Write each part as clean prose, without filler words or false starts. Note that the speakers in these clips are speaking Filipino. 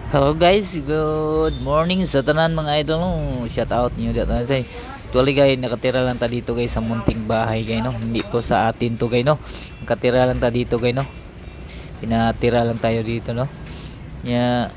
Hello guys, good morning sa tanan mga idol no. Shout out niyo dito say. Actually guys, nakatira lang ta dito guys sa munting bahay guys no. Hindi po sa atin to guys no. Nakatira lang ta dito guys no. Pinatira lang tayo dito no. Ya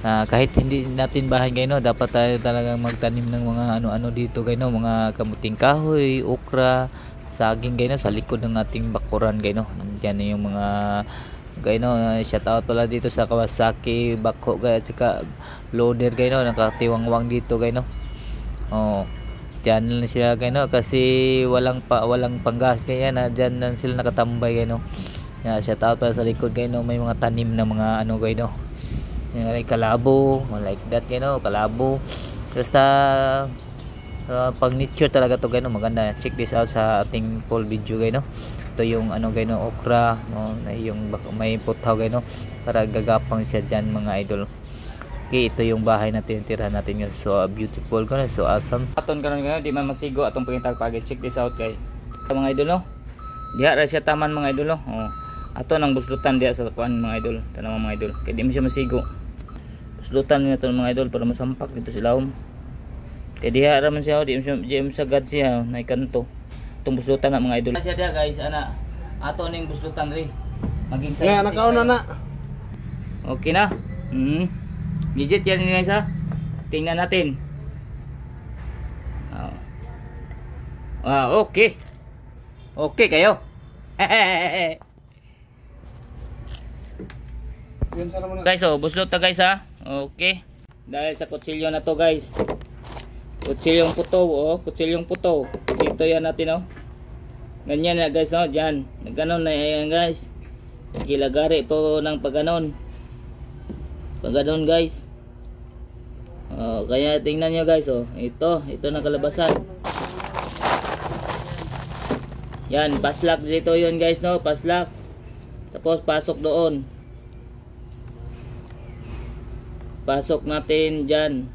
kahit hindi natin bahay guys no, dapat tayo talagang magtanim ng mga ano-ano dito guys no, mga kamuting kahoy, okra, saging guys no, sa likod ng ating bakuran guys no. Nandiyan yung mga guys no, shout out pala dito sa Kawasaki bako guys at saka loader guys no, nakatiwangwang dito guys no. Oh, diyan lang sila guys no, kasi walang panggas kaya na diyan lang sila nakatambay guys no. Yeah, shout out pala sa likod guys no, may mga tanim na mga ano guys no. Like kalabo, like that guys no, kalabo. Basta pag nature talaga to guys no, maganda. Check this out sa ating full video guys no. Ito yung ano guys no, okra no, yung may putaw guys no, para gagapang siya diyan mga idol. Okay, ito yung bahay natin, tirahan natin guys. So beautiful guys, so awesome. Aton karon guys, di man masigo atong pangitag pagi. Check this out guys. Mga idol no. Diha ra siya taman mga idol no. Oh. Ato nang buslutan diha sa kuan mga idol. Tanang mga idol. Kay di mo siya masigo. Buslutan nato mga idol para masampak dito sa ilawom. Kaya diha raman siya, di mo sagad siya na ikanto. Itong buslutan na mga idol. Siya diha guys, ana. Ato ning buslutan ri. Maging sa nakauna na. Okay na. Legit yan guys ha. Tingnan natin. Okay. Okay kayo. Guys, buslot na guys ha. Okay. Dahil sa kutsilyo na to guys. Kutsilyong puto, kutsilyong puto. Dito yan natin ganyan na guys no, diyan. Nagganon na yan guys. Gilagari po ng pagganon. Pagganon guys. Kaya tingnan nyo guys ito na kalabasan. Yan, paslak dito yun guys no, paslak. Tapos pasok doon. Pasok natin dyan.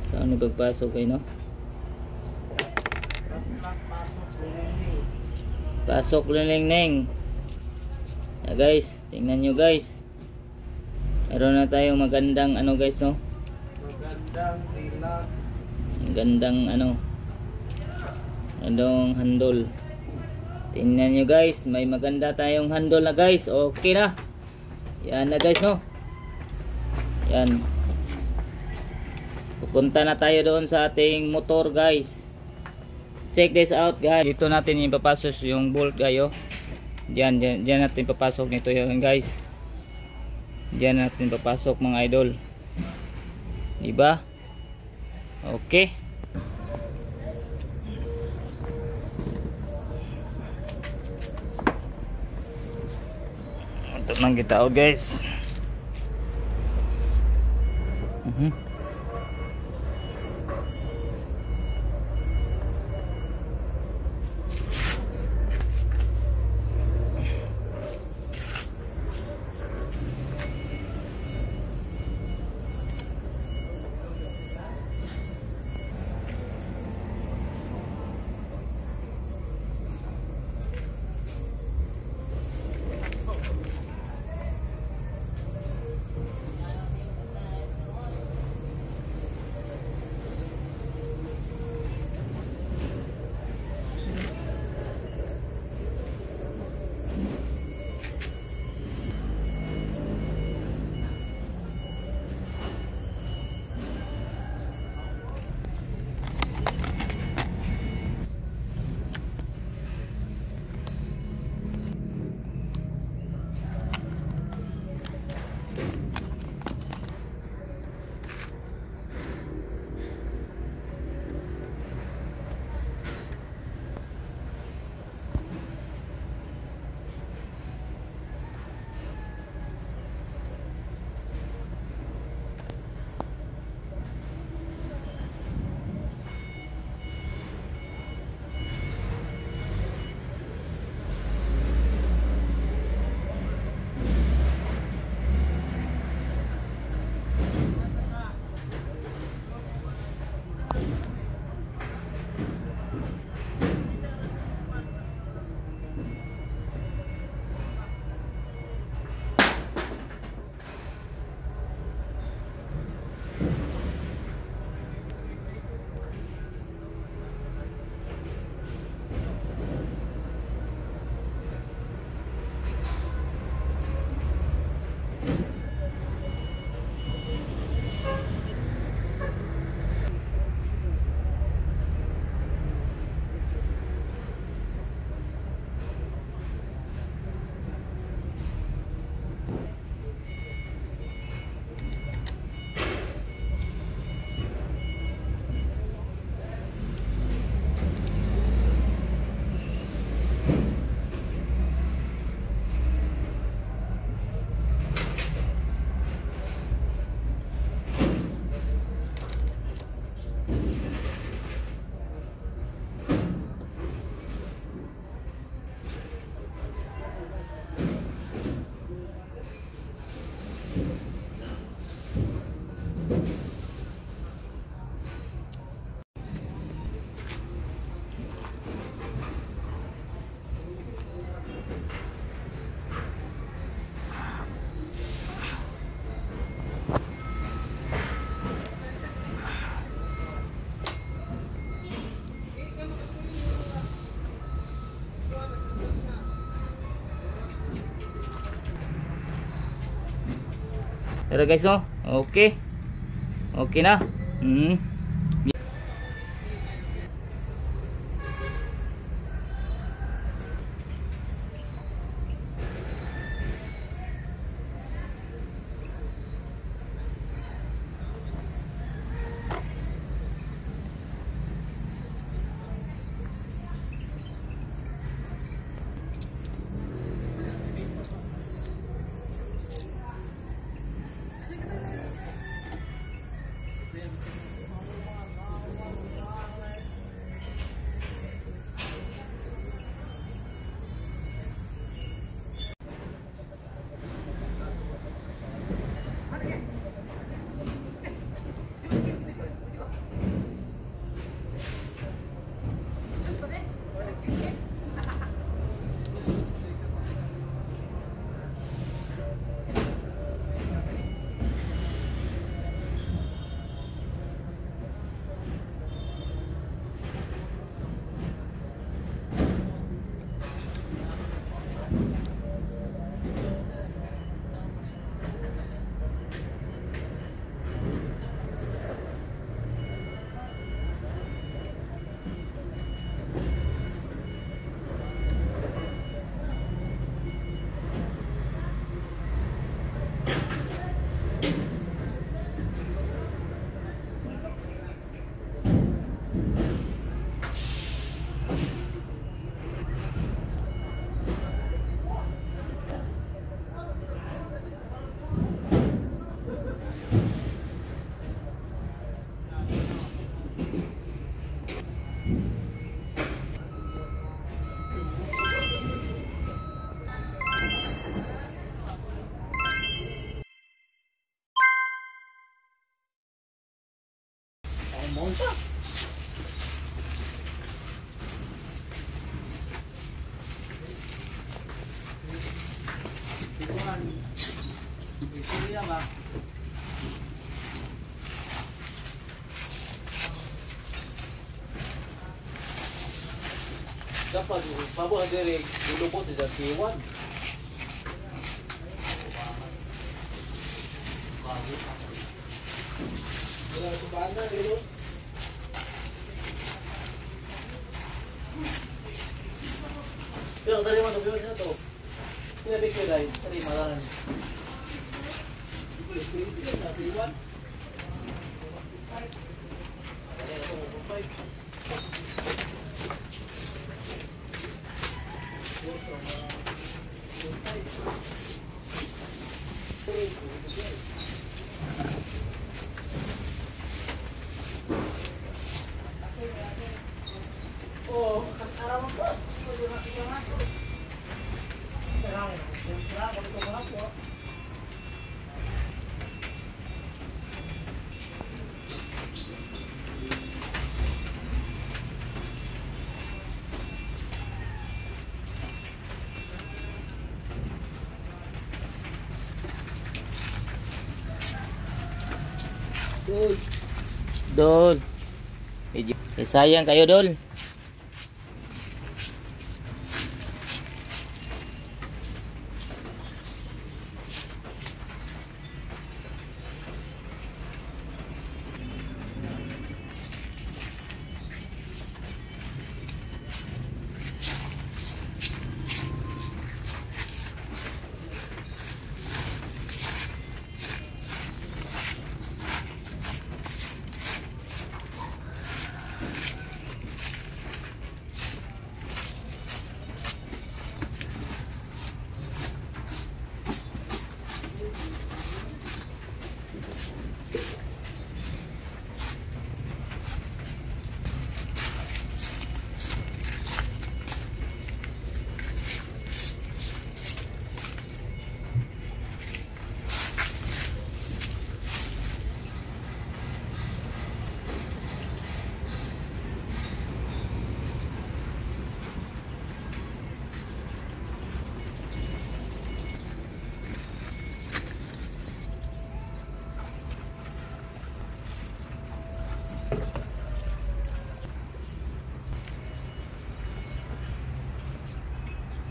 Saan pagpasok kayo no? Pasok lineng-neng. Guys, tingnan nyo guys. Meron na tayong magandang ano guys no? Magandang Andong handle. Tingnan nyo guys, may maganda tayong handle na guys. Okay na. Yan na guys no. Yan. Pupunta na tayo doon sa ating motor guys. Check this out guys. Dito natin ipapasok yung bolt guys Diyan natin papasok nito yun guys. Diyan natin papasok mga idol. Diba? Okay. Ito nang kita out guys. Tara guys, no? Okay. Okay na. Monta. Dapat pabuhan dari dilubot sa T1. Wala ko ba na dito? Pero tadi mana video niya to? Pinabik ko dahil tadi malaran. Ito na T1. Ay, ako mo 5. Oh, kasara mo po. Dol. Sayang kayo, Dol.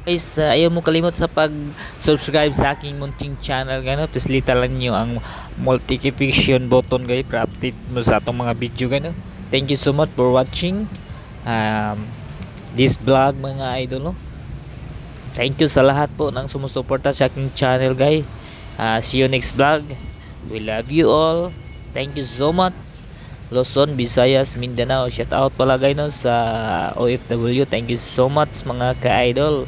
Guys, ayaw mo kalimot sa pag-subscribe sa aking munting channel gano. Please litalan nyo ang notification button guys para update mo sa atong mga video gano. Thank you so much for watching this vlog mga idol no. Thank you sa lahat po ng sumusuporta sa aking channel guys. See you next vlog. We love you all. Thank you so much. Luzon, Visayas, Mindanao. Shout out pala guys no, sa OFW. Thank you so much mga ka-idol.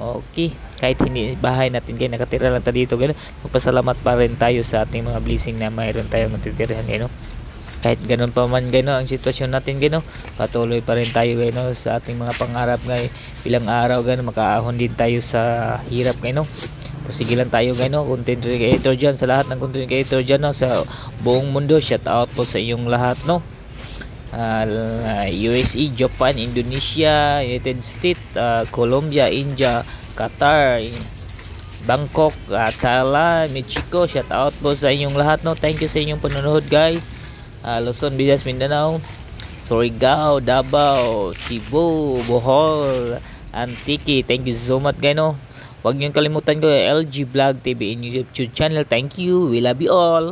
Okay, kahit hindi bahay natin guys, nakatira lang tayo dito guys. Magpasalamat pa rin tayo sa ating mga blessing na mayroon tayong matitirahan guys no. Kahit ganun pa man guys no, ang sitwasyon natin guys no, patuloy pa rin tayo guys no sa ating mga pangarap guys. Bilang araw guys, makaahon din tayo sa hirap guys no. Sige lang tayo guys no, content creator dyan, sa lahat ng content creator dyan no, sa buong mundo. Shout out po sa inyong lahat no. USA, Japan, Indonesia, United States, Colombia, India, Qatar, Bangkok, Thailand, Mexico. Shout out po sa inyong lahat no. Thank you sa inyong panonood guys. Luzon, Visayas, Mindanao, Surigao, Davao, Cebu, Bohol, Antique. Thank you so much guys no. Huwag niyong kalimutan ko LG Vlog TV in YouTube channel. Thank you. We love you all.